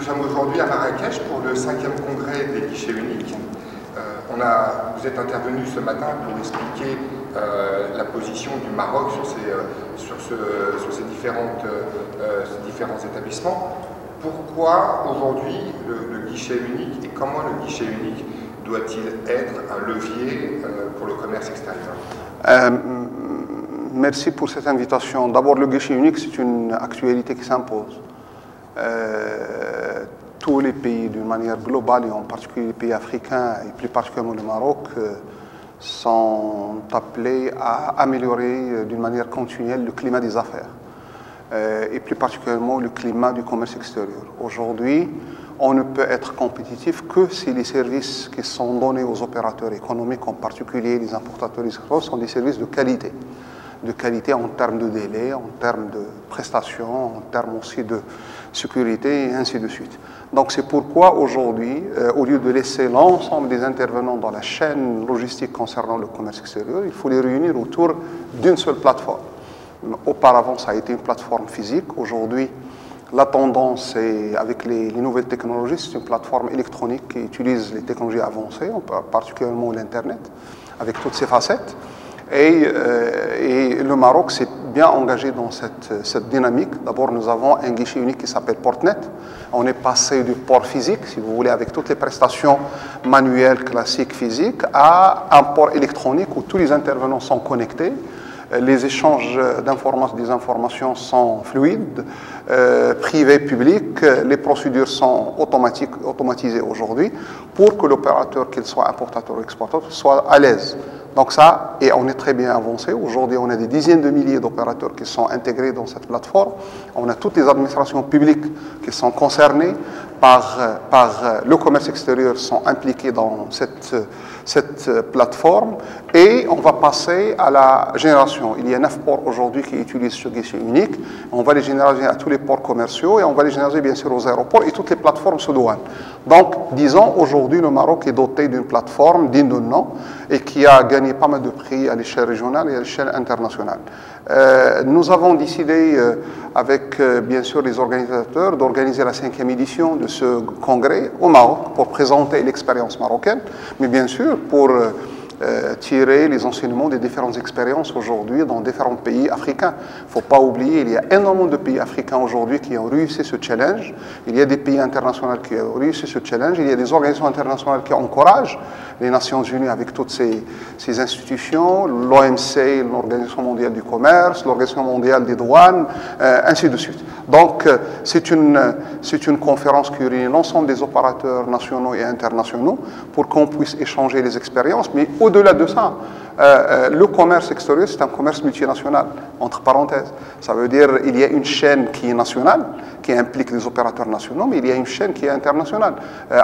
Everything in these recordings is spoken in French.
sommes aujourd'hui à Marrakech pour le 5e congrès des guichets uniques. Vous êtes intervenu ce matin pour expliquer la position du Maroc sur ces différents établissements. Pourquoi aujourd'hui le guichet unique et comment le guichet unique doit-il être un levier pour le commerce extérieur? Merci pour cette invitation. D'abord, le guichet unique, c'est une actualité qui s'impose. Tous les pays, d'une manière globale, et en particulier les pays africains, et plus particulièrement le Maroc, sont appelés à améliorer d'une manière continuelle le climat des affaires, et plus particulièrement le climat du commerce extérieur. Aujourd'hui, on ne peut être compétitif que si les services qui sont donnés aux opérateurs économiques, en particulier les importateurs et les exportateurs, sont des services de qualité. De qualité en termes de délai, en termes de prestations, en termes aussi de sécurité, et ainsi de suite. Donc c'est pourquoi aujourd'hui, au lieu de laisser l'ensemble des intervenants dans la chaîne logistique concernant le commerce extérieur, il faut les réunir autour d'une seule plateforme. Auparavant, ça a été une plateforme physique. Aujourd'hui, la tendance est, avec les nouvelles technologies, c'est une plateforme électronique qui utilise les technologies avancées, particulièrement l'Internet, avec toutes ses facettes. Et le Maroc s'est bien engagé dans cette dynamique. D'abord, nous avons un guichet unique qui s'appelle Portnet. On est passé du port physique, si vous voulez, avec toutes les prestations manuelles, classiques, physiques, à un port électronique où tous les intervenants sont connectés. Les échanges des informations sont fluides, privés, publics. Les procédures sont automatisées aujourd'hui pour que l'opérateur, qu'il soit importateur ou exportateur, soit à l'aise. Donc ça, et on est très bien avancé. Aujourd'hui, on a des dizaines de milliers d'opérateurs qui sont intégrés dans cette plateforme. On a toutes les administrations publiques qui sont concernées par le commerce extérieur, sont impliquées dans cette plateforme. Et on va passer à la génération. Il y a 9 ports aujourd'hui qui utilisent ce guichet unique. On va les généraliser à tous les ports commerciaux et on va les généraliser bien sûr aux aéroports et toutes les plateformes sous douane. Donc, disons, aujourd'hui, le Maroc est doté d'une plateforme digne de nom et qui a gagné pas mal de prix à l'échelle régionale et à l'échelle internationale. Nous avons décidé, avec bien sûr les organisateurs, d'organiser la 5e édition de ce congrès au Maroc pour présenter l'expérience marocaine, mais bien sûr pour tirer les enseignements des différentes expériences aujourd'hui dans différents pays africains. Il ne faut pas oublier, il y a énormément de pays africains aujourd'hui qui ont réussi ce challenge. Il y a des pays internationaux qui ont réussi ce challenge. Il y a des organisations internationales qui encouragent les Nations Unies avec toutes ces institutions, l'OMC, l'Organisation mondiale du commerce, l'Organisation mondiale des douanes, ainsi de suite. Donc, c'est une conférence qui réunit l'ensemble des opérateurs nationaux et internationaux pour qu'on puisse échanger les expériences. Mais au-delà de ça, le commerce extérieur, c'est un commerce multinational, entre parenthèses. Ça veut dire qu'il y a une chaîne qui est nationale, qui implique les opérateurs nationaux, mais il y a une chaîne qui est internationale.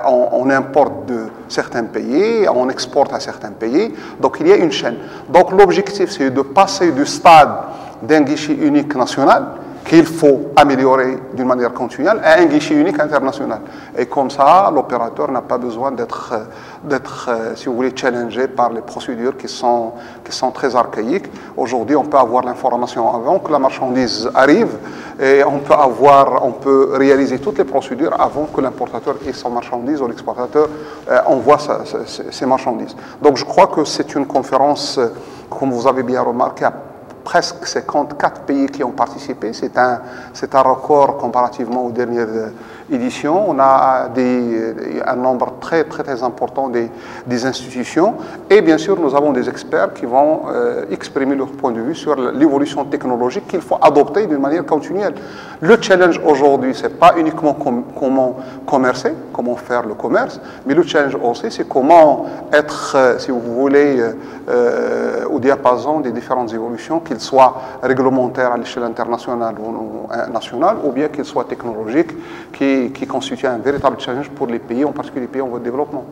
On importe de certains pays, on exporte à certains pays, donc il y a une chaîne. Donc l'objectif, c'est de passer du stade d'un guichet unique national, qu'il faut améliorer d'une manière continuelle, à un guichet unique international. Et comme ça, l'opérateur n'a pas besoin d'être, si vous voulez, challengé par les procédures qui sont très archaïques. Aujourd'hui, on peut avoir l'information avant que la marchandise arrive et on peut réaliser toutes les procédures avant que l'importateur ait son marchandise ou l'exportateur envoie ses marchandises. Donc je crois que c'est une conférence, comme vous avez bien remarqué, presque 54 pays qui ont participé. C'est un record comparativement aux dernières éditions. On a un nombre très important des institutions. Et bien sûr, nous avons des experts qui vont exprimer leur point de vue sur l'évolution technologique qu'il faut adopter d'une manière continuelle. Le challenge aujourd'hui, ce n'est pas uniquement comment commercer, comment faire le commerce, mais le challenge aussi, c'est comment être, si vous voulez, au diapason des différentes évolutions, qu'ils soient réglementaires à l'échelle internationale ou nationale, ou bien qu'ils soient technologiques, qui constituent un véritable challenge pour les pays, en particulier les pays en voie de développement.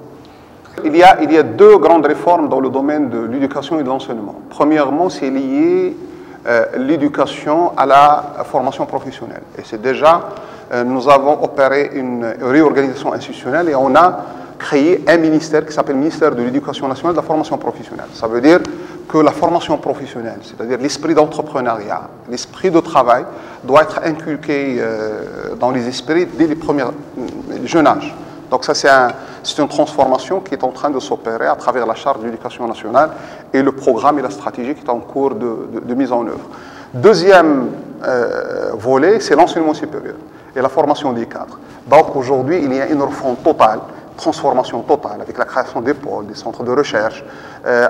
Il y a 2 grandes réformes dans le domaine de l'éducation et de l'enseignement. Premièrement, c'est lié l'éducation à la formation professionnelle. Et c'est déjà, nous avons opéré une réorganisation institutionnelle et on a créé un ministère qui s'appelle le ministère de l'Éducation nationale et de la formation professionnelle. Ça veut dire que la formation professionnelle, c'est-à-dire l'esprit d'entrepreneuriat, l'esprit de travail, doit être inculqué dans les esprits dès les jeunes âges. Donc ça, c'est une transformation qui est en train de s'opérer à travers la charte de l'éducation nationale et le programme et la stratégie qui est en cours de mise en œuvre. Deuxième volet, c'est l'enseignement supérieur et la formation des cadres. Donc aujourd'hui, il y a une refonte totale, transformation totale, avec la création des pôles, des centres de recherche,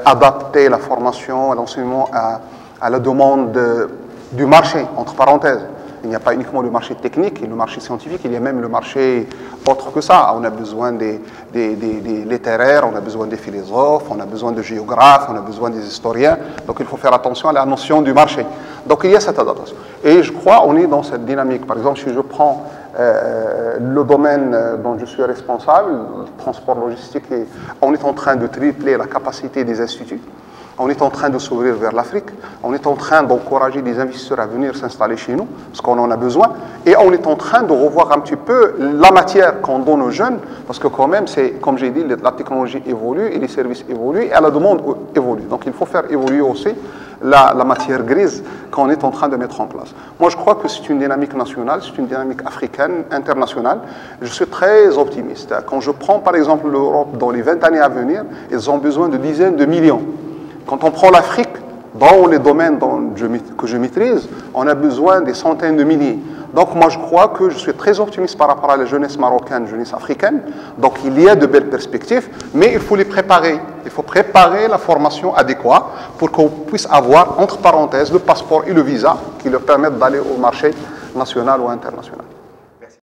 adapter la formation, l'enseignement à la demande du marché, entre parenthèses. Il n'y a pas uniquement le marché technique et le marché scientifique, il y a même le marché autre que ça. On a besoin des littéraires, on a besoin des philosophes, on a besoin de géographes, on a besoin des historiens. Donc il faut faire attention à la notion du marché. Donc il y a cette adaptation. Et je crois qu'on est dans cette dynamique. Par exemple, si je prends le domaine dont je suis responsable, le transport logistique, on est en train de tripler la capacité des instituts. On est en train de s'ouvrir vers l'Afrique, on est en train d'encourager des investisseurs à venir s'installer chez nous, parce qu'on en a besoin, et on est en train de revoir un petit peu la matière qu'on donne aux jeunes, parce que quand même, comme j'ai dit, la technologie évolue, et les services évoluent, et la demande évolue. Donc il faut faire évoluer aussi la matière grise qu'on est en train de mettre en place. Moi, je crois que c'est une dynamique nationale, c'est une dynamique africaine, internationale. Je suis très optimiste. Quand je prends, par exemple, l'Europe, dans les 20 années à venir, ils ont besoin de dizaines de millions. Quand on prend l'Afrique, dans les domaines que je maîtrise, on a besoin des centaines de milliers. Donc moi je crois que je suis très optimiste par rapport à la jeunesse marocaine, jeunesse africaine. Donc il y a de belles perspectives, mais il faut les préparer. Il faut préparer la formation adéquate pour qu'on puisse avoir, entre parenthèses, le passeport et le visa qui leur permettent d'aller au marché national ou international.